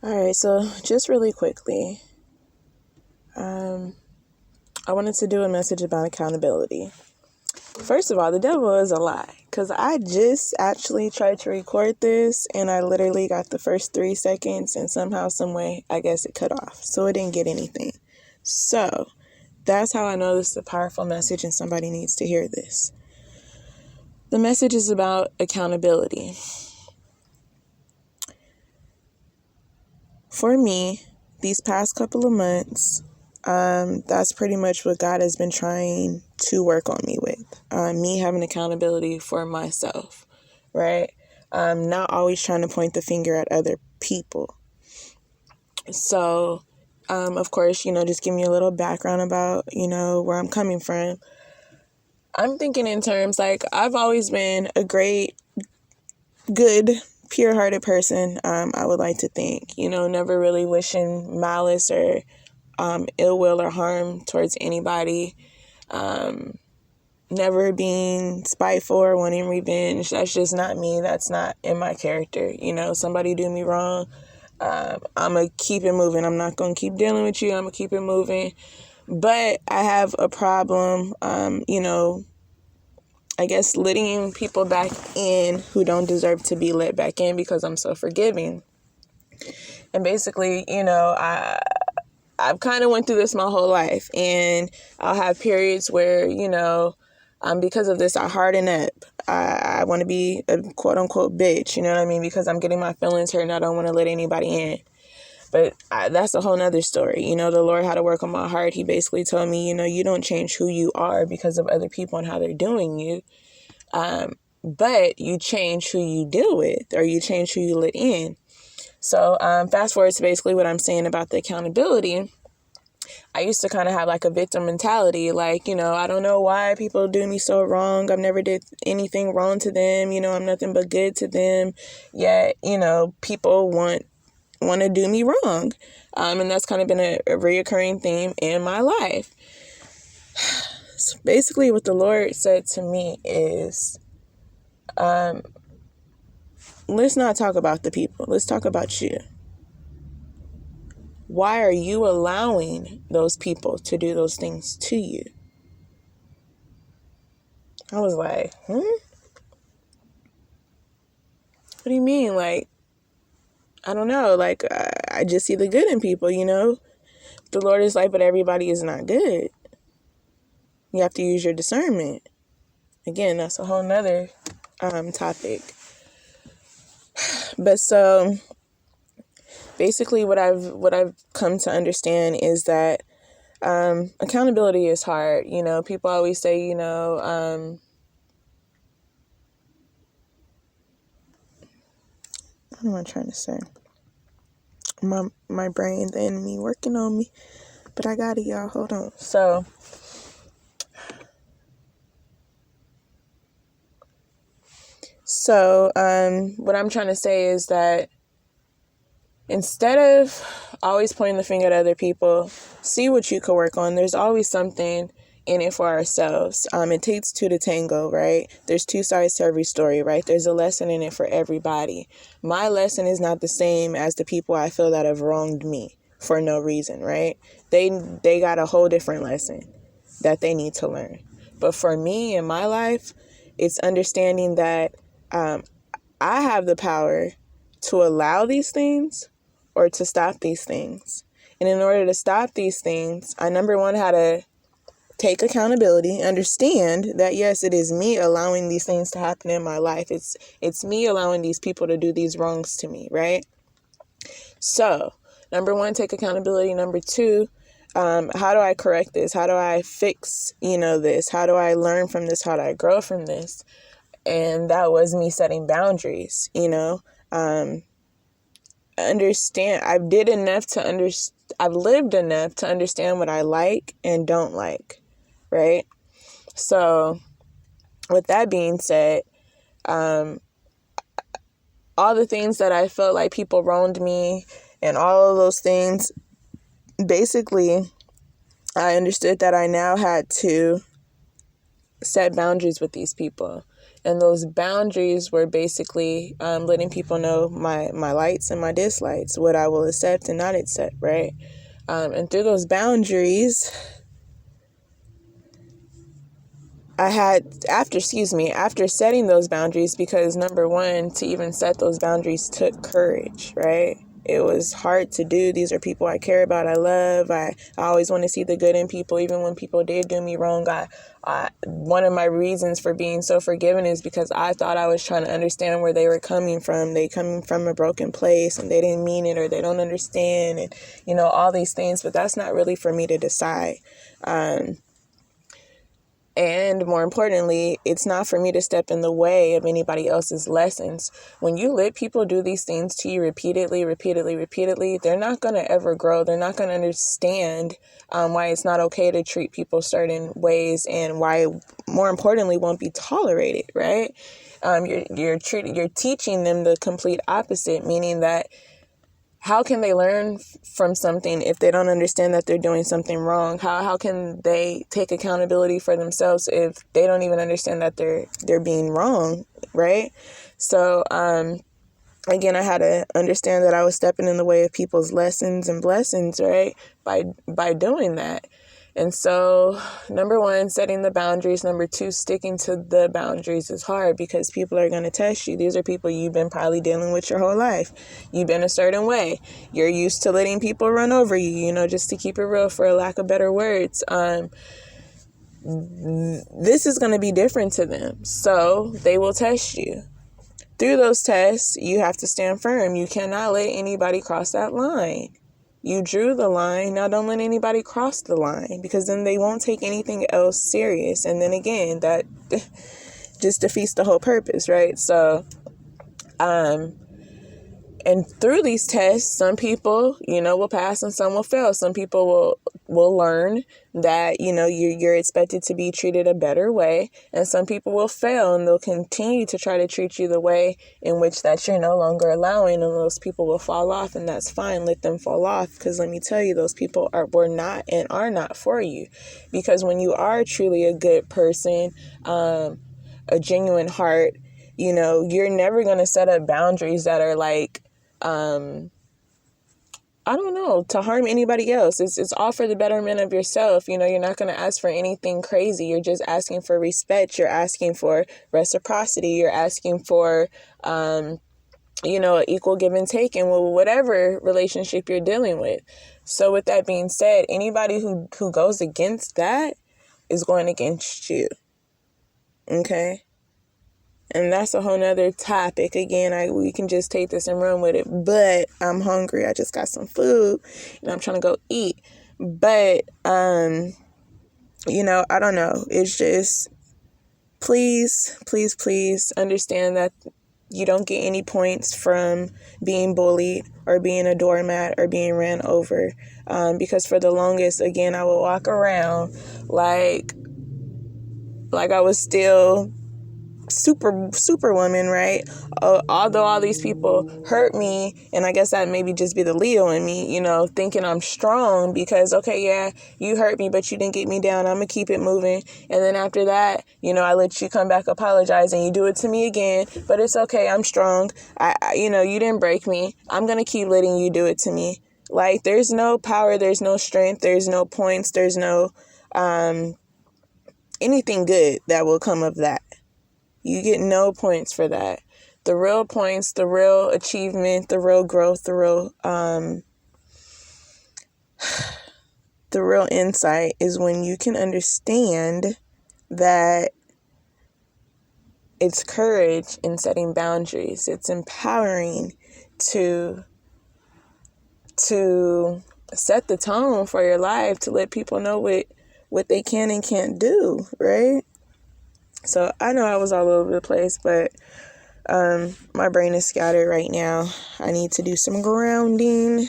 All right, so just really quickly, I wanted to do a message about accountability. First of all, the devil is a lie, because I just actually tried to record this and I literally got the first 3 seconds and somehow, some way, I guess it cut off. So it didn't get anything. So that's how I know this is a powerful message and somebody needs to hear this. The message is about accountability. For me, these past couple of months, that's pretty much what God has been trying to work on me with. Me having accountability for myself, right? Not always trying to point the finger at other people. So, of course, just give me a little background about, where I'm coming from. I'm thinking in terms like I've always been a great, good, pure-hearted person. I would like to think, never really wishing malice or ill will or harm towards anybody. Never being spiteful or wanting revenge. That's just not me. That's not in my character. Somebody do me wrong, I'm going to keep it moving. I'm not going to keep dealing with you. I'm going to keep it moving. But I have a problem, I guess letting people back in who don't deserve to be let back in because I'm so forgiving. And basically, I've kind of went through this my whole life, and I'll have periods where, because of this, I harden up. I want to be a quote unquote bitch, you know what I mean? Because I'm getting my feelings hurt and I don't want to let anybody in. But that's a whole nother story. The Lord had to work on my heart. He basically told me, you don't change who you are because of other people and how they're doing you. But you change who you deal with, or you change who you let in. So fast forward to basically what I'm saying about the accountability. I used to kind of have like a victim mentality. Like, I don't know why people do me so wrong. I've never did anything wrong to them. I'm nothing but good to them. Yet, people want to do me wrong. And that's kind of been a reoccurring theme in my life. So basically what the Lord said to me is, let's not talk about the people. Let's talk about you. Why are you allowing those people to do those things to you? I was like, What do you mean? Like, I don't know. Like, I just see the good in people, The Lord is like, but everybody is not good. You have to use your discernment. Again, that's a whole nother topic. But so basically what I've come to understand is that accountability is hard. People always say, what am I trying to say? My brain, the enemy working on me, but I got it, y'all. Hold on. So what I'm trying to say is that instead of always pointing the finger at other people, see what you could work on. There's always something in it for ourselves. It takes two to tango, right? There's two sides to every story, right? There's a lesson in it for everybody. My lesson is not the same as the people I feel that have wronged me for no reason, right? They got a whole different lesson that they need to learn. But for me in my life, it's understanding that I have the power to allow these things or to stop these things. And in order to stop these things, I, number one, had to take accountability, understand that, yes, it is me allowing these things to happen in my life. It's me allowing these people to do these wrongs to me, right? So, number one, take accountability. Number two, how do I correct this? How do I fix, this? How do I learn from this? How do I grow from this? And that was me setting boundaries, understand. I've lived enough to understand what I like and don't like, right? So with that being said, all the things that I felt like people wronged me and all of those things, basically, I understood that I now had to set boundaries with these people. And those boundaries were basically letting people know my likes and my dislikes, what I will accept and not accept, right? And through those boundaries, after setting those boundaries, because number one, to even set those boundaries took courage, right? It was hard to do. These are people I care about, I love. I always want to see the good in people, even when people did do me wrong. One of my reasons for being so forgiving is because I thought I was trying to understand where they were coming from. They coming from a broken place and they didn't mean it, or they don't understand, and all these things. But that's not really for me to decide. And more importantly, it's not for me to step in the way of anybody else's lessons. When you let people do these things to you repeatedly, they're not going to ever grow. They're not going to understand why it's not okay to treat people certain ways, and why, more importantly, won't be tolerated, right? You're teaching them the complete opposite, meaning that how can they learn from something if they don't understand that they're doing something wrong? How can they take accountability for themselves if they don't even understand that they're being wrong, right? So, again, I had to understand that I was stepping in the way of people's lessons and blessings, right? By doing that. And so, number one, setting the boundaries. Number two, sticking to the boundaries is hard because people are going to test you. These are people you've been probably dealing with your whole life. You've been a certain way. You're used to letting people run over you, just to keep it real, for a lack of better words. This is going to be different to them. So they will test you. Through those tests, you have to stand firm. You cannot let anybody cross that line. You drew the line. Now don't let anybody cross the line, because then they won't take anything else serious. And then again, that just defeats the whole purpose, right? So, and through these tests, some people, will pass and some will fail. Some people will learn that, you're expected to be treated a better way. And some people will fail and they'll continue to try to treat you the way in which that you're no longer allowing. And those people will fall off, and that's fine. Let them fall off. Because let me tell you, those people were not and are not for you. Because when you are truly a good person, a genuine heart, you're never going to set up boundaries that are like, I don't know, to harm anybody else. It's all for the betterment of yourself. You're not going to ask for anything crazy. You're just asking for respect. You're asking for reciprocity. You're asking for, equal give and take in whatever relationship you're dealing with. So with that being said, anybody who goes against that is going against you. Okay? And that's a whole nother topic. Again, we can just take this and run with it. But I'm hungry. I just got some food and I'm trying to go eat. But, I don't know. It's just, please understand that you don't get any points from being bullied or being a doormat or being ran over. Because for the longest, again, I would walk around like I was still superwoman, right? Although all these people hurt me, and I guess that maybe just be the Leo in me, thinking I'm strong because, okay, yeah, you hurt me, but you didn't get me down. I'm gonna keep it moving. And then after that, I let you come back, apologize, and you do it to me again. But it's okay. I'm strong. You didn't break me. I'm gonna keep letting you do it to me. Like, there's no power. There's no strength. There's no points. There's no anything good that will come of that. You get no points for that. The real points, the real achievement, the real growth, the real insight is when you can understand that it's courage in setting boundaries. It's empowering to set the tone for your life, to let people know what they can and can't do, right? So I know I was all over the place, but my brain is scattered right now. I need to do some grounding.